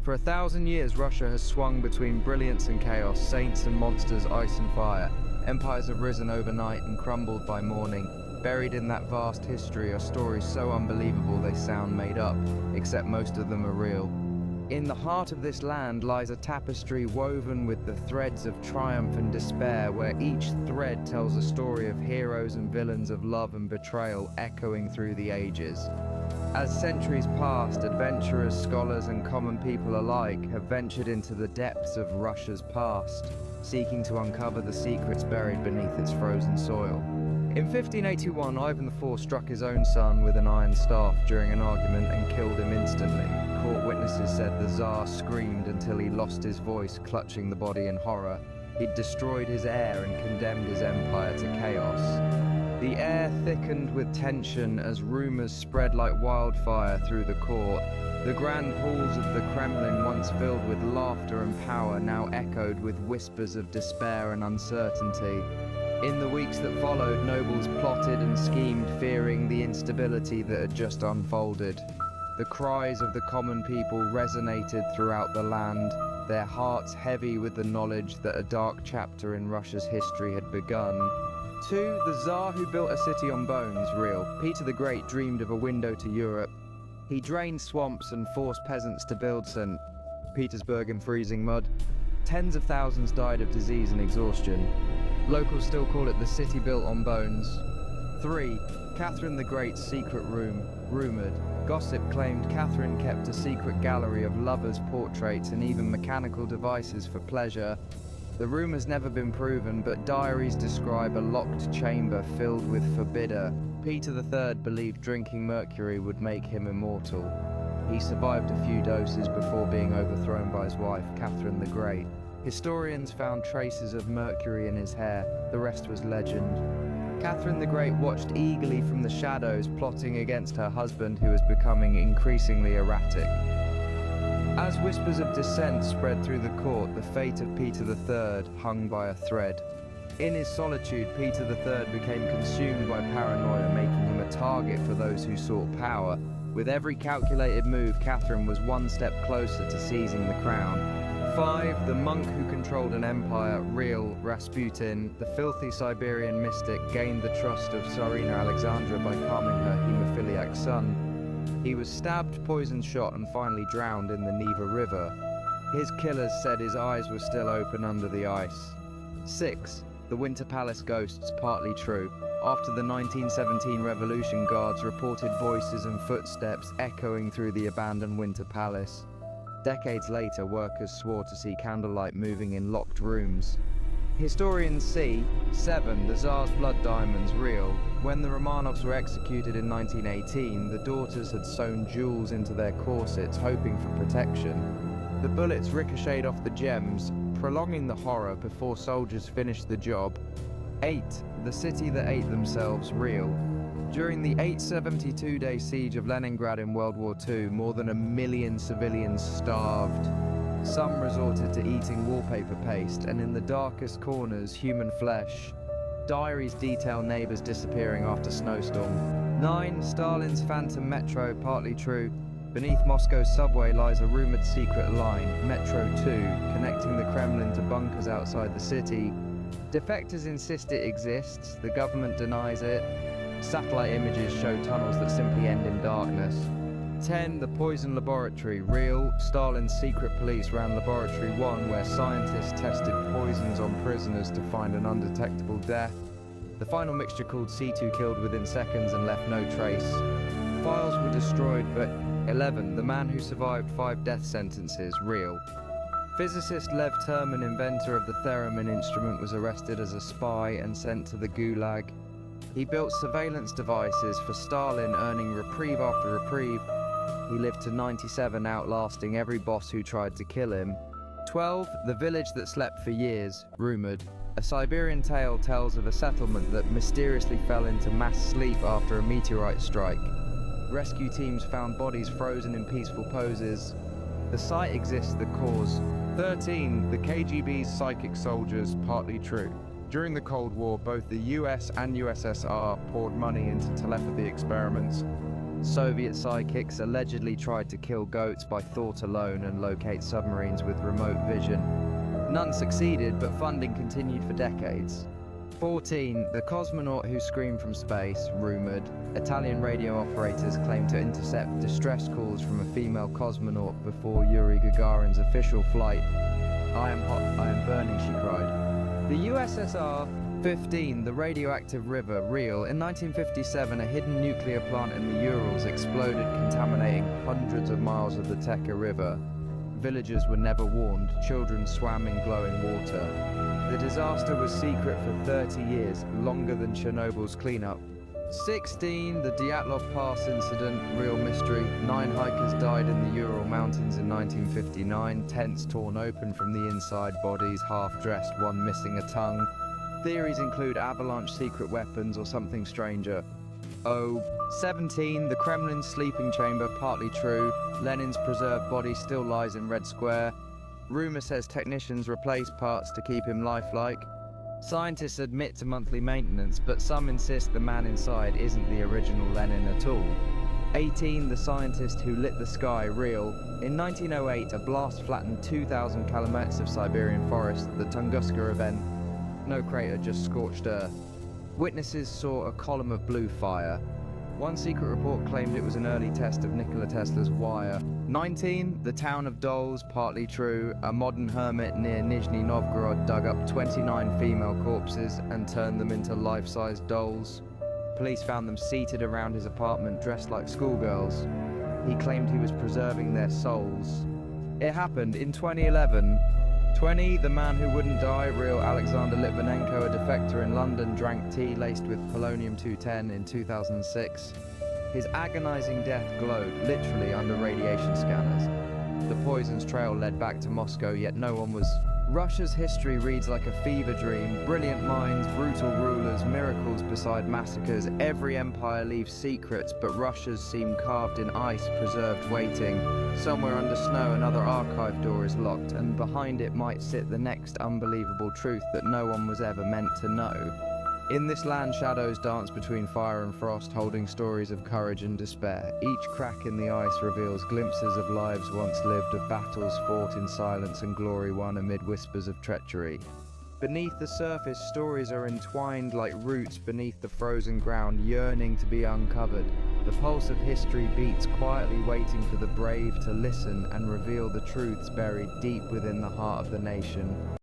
For 1,000 years, Russia has swung between brilliance and chaos, saints and monsters, ice and fire. Empires have risen overnight and crumbled by morning. Buried in that vast history are stories so unbelievable they sound made up, except most of them are real. In the heart of this land lies a tapestry woven with the threads of triumph and despair, where each thread tells a story of heroes and villains, of love and betrayal, echoing through the ages. As centuries passed, adventurers, scholars, and common people alike have ventured into the depths of Russia's past, seeking to uncover the secrets buried beneath its frozen soil. In 1581, Ivan IV struck his own son with an iron staff during an argument and killed him instantly. Court witnesses said the Tsar screamed until he lost his voice, clutching the body in horror. He'd destroyed his heir and condemned his empire to chaos. The air thickened with tension as rumors spread like wildfire through the court. The grand halls of the Kremlin, once filled with laughter and power, now echoed with whispers of despair and uncertainty. In the weeks that followed, nobles plotted and schemed, fearing the instability that had just unfolded. The cries of the common people resonated throughout the land, their hearts heavy with the knowledge that a dark chapter in Russia's history had begun. 2. The Tsar who built a city on bones, real. Peter the Great dreamed of a window to Europe. He drained swamps and forced peasants to build St. Petersburg in freezing mud. Tens of thousands died of disease and exhaustion. Locals still call it the city built on bones. 3. Catherine the Great's secret room, rumoured. Gossip claimed Catherine kept a secret gallery of lovers' portraits and even mechanical devices for pleasure. The rumour's never been proven, but diaries describe a locked chamber filled with forbidder. Peter III believed drinking mercury would make him immortal. He survived a few doses before being overthrown by his wife, Catherine the Great. Historians found traces of mercury in his hair, the rest was legend. Catherine the Great watched eagerly from the shadows, plotting against her husband, who was becoming increasingly erratic. As whispers of dissent spread through the court, the fate of Peter III hung by a thread. In his solitude, Peter III became consumed by paranoia, making him a target for those who sought power. With every calculated move, Catherine was one step closer to seizing the crown. 5. The monk who controlled an empire, real. Rasputin, the filthy Siberian mystic, gained the trust of Tsarina Alexandra by calming her hemophiliac son. He was stabbed, poisoned, shot, and finally drowned in the Neva River. His killers said his eyes were still open under the ice. 6. The Winter Palace ghosts, partly true. After the 1917 revolution, guards reported voices and footsteps echoing through the abandoned Winter Palace. Decades later, workers swore to see candlelight moving in locked rooms. Historians see 7. The Tsar's blood diamonds, real. When the Romanovs were executed in 1918, the daughters had sewn jewels into their corsets, hoping for protection. The bullets ricocheted off the gems, prolonging the horror before soldiers finished the job. 8. The city that ate themselves, real. During the 872-day siege of Leningrad in World War II, more than 1 million civilians starved. Some resorted to eating wallpaper paste, and in the darkest corners, human flesh. Diaries detail neighbors disappearing after snowstorm. 9. Stalin's phantom metro, partly true. Beneath Moscow's subway lies a rumored secret line, Metro 2, connecting the Kremlin to bunkers outside the city. Defectors insist it exists, the government denies it. Satellite images show tunnels that simply end in darkness. 10. The poison laboratory, real. Stalin's secret police ran Laboratory 1, where scientists tested poisons on prisoners to find an undetectable death. The final mixture, called C2, killed within seconds and left no trace. Files were destroyed, but 11. The man who survived 5 death sentences, real. Physicist Lev Terman, inventor of the theremin instrument, was arrested as a spy and sent to the Gulag. He built surveillance devices for Stalin, earning reprieve after reprieve. He lived to 97, outlasting every boss who tried to kill him. 12. The village that slept for years, rumored. A Siberian tale tells of a settlement that mysteriously fell into mass sleep after a meteorite strike. Rescue teams found bodies frozen in peaceful poses. The site exists, the cause. 13. The KGB's psychic soldiers, partly true. During the Cold War, both the US and USSR poured money into telepathy experiments. Soviet sidekicks allegedly tried to kill goats by thought alone and locate submarines with remote vision. None succeeded, but funding continued for decades. 14. The cosmonaut who screamed from space, rumored. Italian radio operators claimed to intercept distress calls from a female cosmonaut before Yuri Gagarin's official flight. "I am hot, I am burning," she cried. The USSR. 15. The radioactive river, real. In 1957, a hidden nuclear plant in the Urals exploded, contaminating hundreds of miles of the Teka River. Villagers were never warned. Children swam in glowing water. The disaster was secret for 30 years, longer than Chernobyl's cleanup. 16. The Dyatlov Pass incident, real mystery. 9 hikers died in the Ural Mountains in 1959, tents torn open from the inside, bodies half-dressed, one missing a tongue. Theories include avalanche secret weapons or something stranger. 17. The Kremlin's sleeping chamber, partly true. Lenin's preserved body still lies in Red Square. Rumor says technicians replace parts to keep him lifelike. Scientists admit to monthly maintenance, but some insist the man inside isn't the original Lenin at all. 18. The scientist who lit the sky, real. In 1908, a blast flattened 2,000 kilometers of Siberian forest, the Tunguska event. No crater, just scorched earth. Witnesses saw a column of blue fire. One secret report claimed it was an early test of Nikola Tesla's wire. 19. The town of Dolls, partly true. A modern hermit near Nizhny Novgorod dug up 29 female corpses and turned them into life-size dolls. Police found them seated around his apartment dressed like schoolgirls. He claimed he was preserving their souls. It happened in 2011. 20. The man who wouldn't die, real. Alexander Litvinenko, a defector in London, drank tea laced with polonium-210 in 2006. His agonizing death glowed, literally under radiation scanners. The poison's trail led back to Moscow, yet no one was. Russia's history reads like a fever dream. Brilliant minds, brutal rulers, miracles beside massacres. Every empire leaves secrets, but Russia's seem carved in ice, preserved waiting. Somewhere under snow, another archive door is locked, and behind it might sit the next unbelievable truth that no one was ever meant to know. In this land, shadows dance between fire and frost, holding stories of courage and despair. Each crack in the ice reveals glimpses of lives once lived, of battles fought in silence and glory won amid whispers of treachery. Beneath the surface, stories are entwined like roots beneath the frozen ground, yearning to be uncovered. The pulse of history beats quietly, waiting for the brave to listen and reveal the truths buried deep within the heart of the nation.